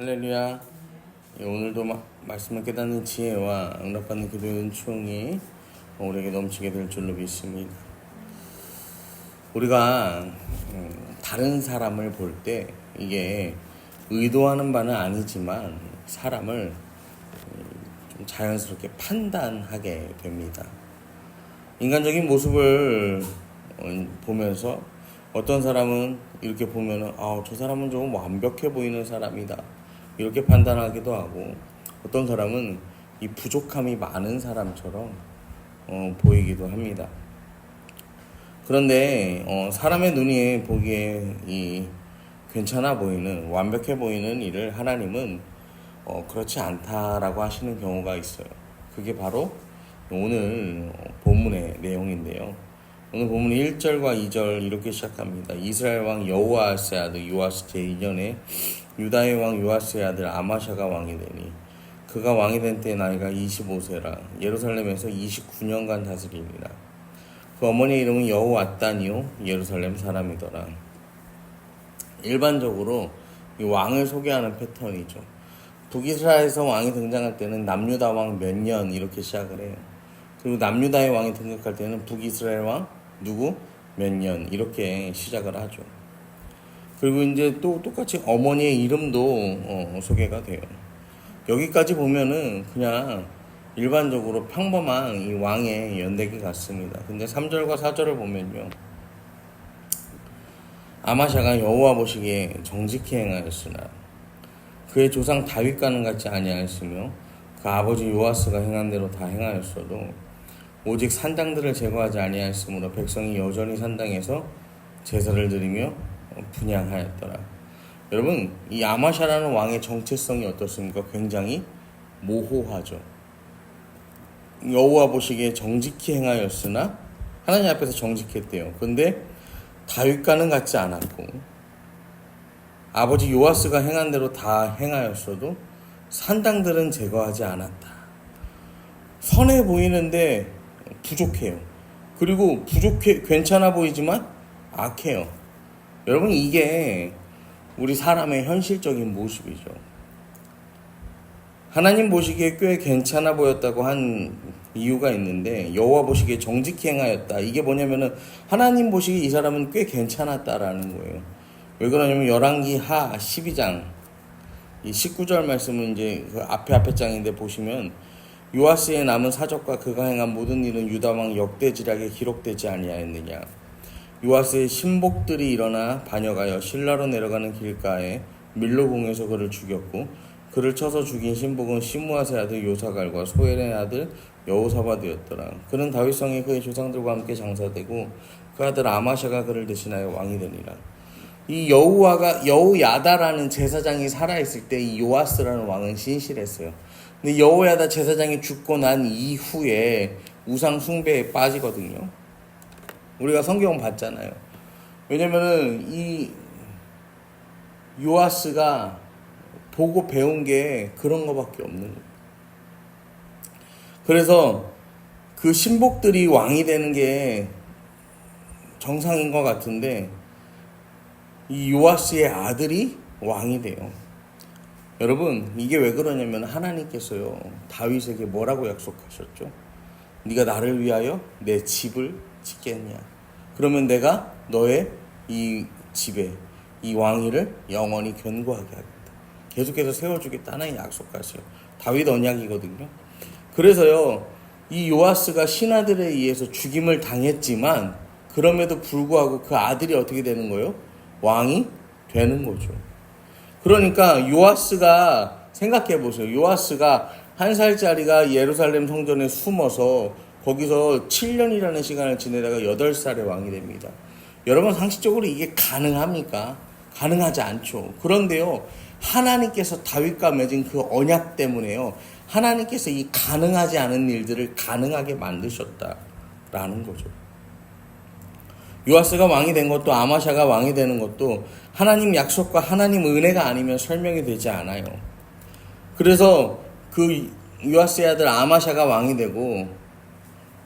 할렐루야. 오늘도 말씀을 깨닫는 지혜와 응답받는 기도의 은총이 우리에게 넘치게 될 줄로 믿습니다. 우리가 다른 사람을 볼 때 이게 의도하는 바는 아니지만 사람을 좀 자연스럽게 판단하게 됩니다. 인간적인 모습을 보면서 어떤 사람은 이렇게 보면은 저 사람은 좀 완벽해 보이는 사람이다 이렇게 판단하기도 하고, 어떤 사람은 이 부족함이 많은 사람처럼 보이기도 합니다. 그런데 사람의 눈이 보기에 이 괜찮아 보이는, 완벽해 보이는 일을 하나님은 그렇지 않다라고 하시는 경우가 있어요. 그게 바로 오늘 본문의 내용인데요. 오늘 본문 1절과 2절 이렇게 시작합니다. 이스라엘 왕 여호아스의 아들 요아스 제2년에 유다의 왕 요아스의 아들 아마샤가 왕이 되니 그가 왕이 된 때 나이가 25세라 예루살렘에서 29년간 다스리니라. 그 어머니의 이름은 여호앗단이요 예루살렘 사람이더라. 일반적으로 이 왕을 소개하는 패턴이죠. 북이스라엘에서 왕이 등장할 때는 남유다 왕 몇 년 이렇게 시작을 해요. 그리고 남유다의 왕이 등극할 때는 북이스라엘 왕 누구 몇 년 이렇게 시작을 하죠. 그리고 이제 또 똑같이 어머니의 이름도 소개가 돼요. 여기까지 보면은 그냥 일반적으로 평범한 이 왕의 연대기 같습니다. 근데 3절과 4절을 보면요, 아마샤가 여호와 보시기에 정직히 행하였으나 그의 조상 다윗과는 같지 아니하였으며 그 아버지 요아스가 행한 대로 다 행하였어도 오직 산당들을 제거하지 아니하였으므로 백성이 여전히 산당에서 제사를 드리며 분향하였더라. 여러분, 이 아마샤라는 왕의 정체성이 어떻습니까? 굉장히 모호하죠. 여호와 보시기에 정직히 행하였으나 하나님 앞에서 정직했대요. 근데 다윗과는 같지 않았고 아버지 요아스가 행한 대로 다 행하였어도 산당들은 제거하지 않았다. 선해 보이는데 부족해요. 그리고 괜찮아 보이지만 악해요. 여러분, 이게 우리 사람의 현실적인 모습이죠. 하나님 보시기에 꽤 괜찮아 보였다고 한 이유가 있는데, 여호와 보시기에 정직히 행하였다. 이게 뭐냐면은 하나님 보시기에 이 사람은 꽤 괜찮았다라는 거예요. 왜 그러냐면 열왕기 하 12장 이 19절 말씀은 이제 그 앞에 장인데 보시면 요아스의 남은 사적과 그가 행한 모든 일은 유다 왕 역대지략에 기록되지 아니하였느냐. 요아스의 신복들이 일어나 반역하여 실라로 내려가는 길가에 밀로공에서 그를 죽였고 그를 쳐서 죽인 신복은 시므아의 아들 요사갈과 소엘의 아들 여호사밧이었더라. 그는 다윗성에 그의 조상들과 함께 장사되고 그 아들 아마샤가 그를 대신하여 왕이 되니라. 이 여호야다라는 제사장이 살아있을 때 이 요아스라는 왕은 신실했어요. 근데 여호야다 제사장이 죽고 난 이후에 우상 숭배에 빠지거든요. 우리가 성경 봤잖아요. 왜냐면은 이 요아스가 보고 배운 게 그런 거밖에 없는 거예요. 그래서 그 신복들이 왕이 되는 게 정상인 것 같은데 이 요아스의 아들이 왕이 돼요. 여러분, 이게 왜 그러냐면 하나님께서요 다윗에게 뭐라고 약속하셨죠? 네가 나를 위하여 내 집을 짓겠냐? 그러면 내가 너의 이 집에 이 왕위를 영원히 견고하게 하겠다. 계속해서 세워주겠다. 하나님 약속하세요. 다윗 언약이거든요. 그래서요 이 요아스가 신하들에 의해서 죽임을 당했지만 그럼에도 불구하고 그 아들이 어떻게 되는 거예요? 왕이 되는 거죠. 그러니까 요아스가 생각해 보세요. 요아스가 1살짜리가 예루살렘 성전에 숨어서 거기서 7년이라는 시간을 지내다가 8살에 왕이 됩니다. 여러분, 상식적으로 이게 가능합니까? 가능하지 않죠. 그런데요, 하나님께서 다윗과 맺은 그 언약 때문에요, 하나님께서 이 가능하지 않은 일들을 가능하게 만드셨다라는 거죠. 요아스가 왕이 된 것도 아마샤가 왕이 되는 것도 하나님 약속과 하나님 은혜가 아니면 설명이 되지 않아요. 그래서 그 요아스의 아들 아마샤가 왕이 되고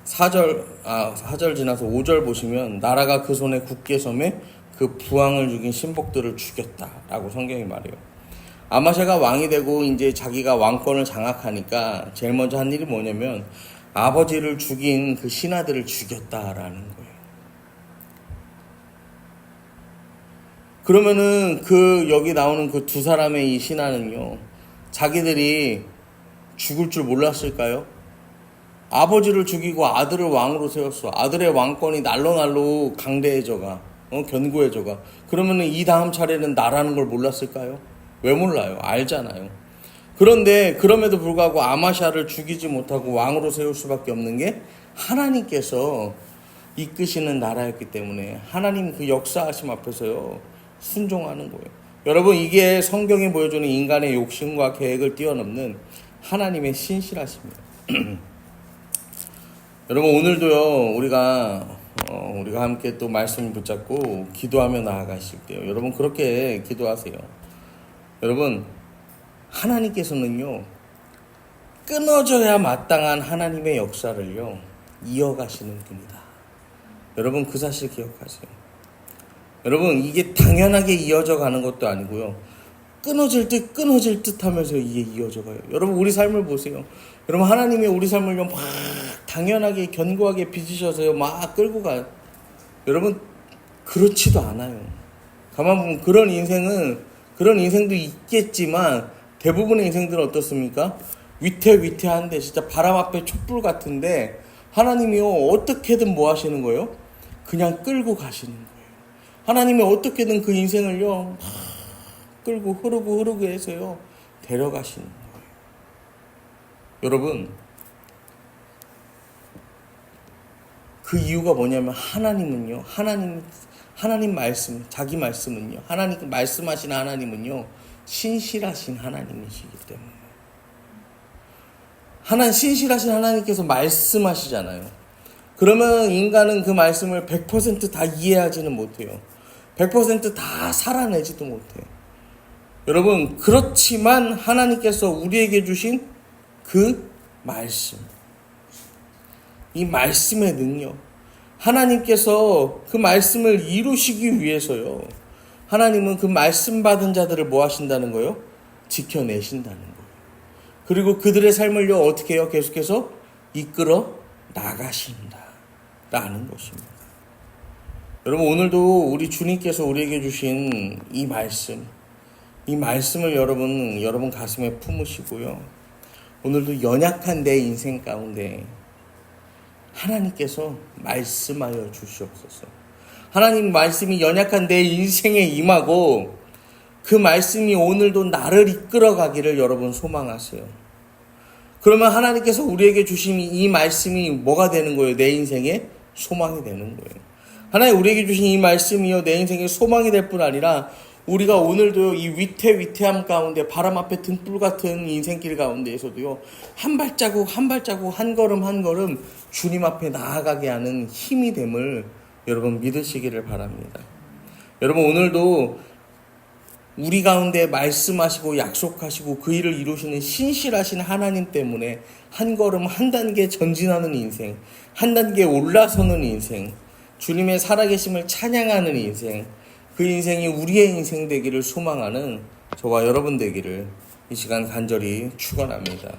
4절 지나서 5절 보시면 나라가 그 손에 굳게 섬에 그 부왕을 죽인 신복들을 죽였다라고 성경이 말해요. 아마샤가 왕이 되고 이제 자기가 왕권을 장악하니까 제일 먼저 한 일이 뭐냐면 아버지를 죽인 그 신하들을 죽였다라는 거예요. 그러면은 여기 나오는 그 두 사람의 이 신하는요, 자기들이 죽을 줄 몰랐을까요? 아버지를 죽이고 아들을 왕으로 세웠어. 아들의 왕권이 날로 강대해져가, 견고해져가. 그러면은 이 다음 차례는 나라는 걸 몰랐을까요? 왜 몰라요? 알잖아요. 그런데 그럼에도 불구하고 아마샤를 죽이지 못하고 왕으로 세울 수밖에 없는 게 하나님께서 이끄시는 나라였기 때문에 하나님 그 역사하심 앞에서요, 순종하는 거예요. 여러분, 이게 성경이 보여주는 인간의 욕심과 계획을 뛰어넘는 하나님의 신실하심이에요. 여러분, 오늘도요, 우리가 함께 또 말씀을 붙잡고 기도하며 나아가실 때요, 여러분 그렇게 기도하세요. 여러분, 하나님께서는요, 끊어져야 마땅한 하나님의 역사를요, 이어가시는 분이다. 여러분, 그 사실 기억하세요. 여러분, 이게 당연하게 이어져 가는 것도 아니고요, 끊어질 듯 하면서 이게 이어져 가요. 여러분, 우리 삶을 보세요. 여러분, 하나님이 우리 삶을요, 막 당연하게 견고하게 빚으셔서요, 막 끌고 가요. 여러분, 그렇지도 않아요. 가만 보면 그런 인생도 있겠지만 대부분의 인생들은 어떻습니까? 위태위태한데 진짜 바람 앞에 촛불 같은데 하나님이요, 어떻게든 뭐 하시는 거예요? 그냥 끌고 가시는 거예요. 하나님이 어떻게든 그 인생을요, 끌고 흐르고 해서요, 데려가시는 거예요. 여러분, 그 이유가 뭐냐면 하나님은요, 하나님 말씀, 자기 말씀은요, 하나님 말씀하신 하나님은요, 신실하신 하나님이시기 때문에. 신실하신 하나님께서 말씀하시잖아요. 그러면 인간은 그 말씀을 100% 다 이해하지는 못해요. 100%다 살아내지도 못해요. 여러분, 그렇지만 하나님께서 우리에게 주신 그 말씀, 이 말씀의 능력, 하나님께서 그 말씀을 이루시기 위해서요, 하나님은 그 말씀 받은 자들을 뭐 하신다는 거예요? 지켜내신다는 거예요. 그리고 그들의 삶을요, 어떻게 해요? 계속해서 이끌어 나가신다 라는 것입니다. 여러분, 오늘도 우리 주님께서 우리에게 주신 이 말씀을 여러분 가슴에 품으시고요, 오늘도 연약한 내 인생 가운데 하나님께서 말씀하여 주시옵소서. 하나님 말씀이 연약한 내 인생에 임하고 그 말씀이 오늘도 나를 이끌어가기를 여러분 소망하세요. 그러면 하나님께서 우리에게 주신 이 말씀이 뭐가 되는 거예요? 내 인생의 소망이 되는 거예요. 하나님 우리에게 주신 이 말씀이요, 내 인생의 소망이 될 뿐 아니라 우리가 오늘도 이 위태위태함 가운데 바람 앞에 등불 같은 인생길 가운데에서도요, 한 발자국 한 걸음 주님 앞에 나아가게 하는 힘이 됨을 여러분 믿으시기를 바랍니다. 여러분, 오늘도 우리 가운데 말씀하시고 약속하시고 그 일을 이루시는 신실하신 하나님 때문에 한 걸음 한 단계 전진하는 인생, 한 단계 올라서는 인생, 주님의 살아계심을 찬양하는 인생, 그 인생이 우리의 인생 되기를 소망하는 저와 여러분 되기를 이 시간 간절히 축원합니다.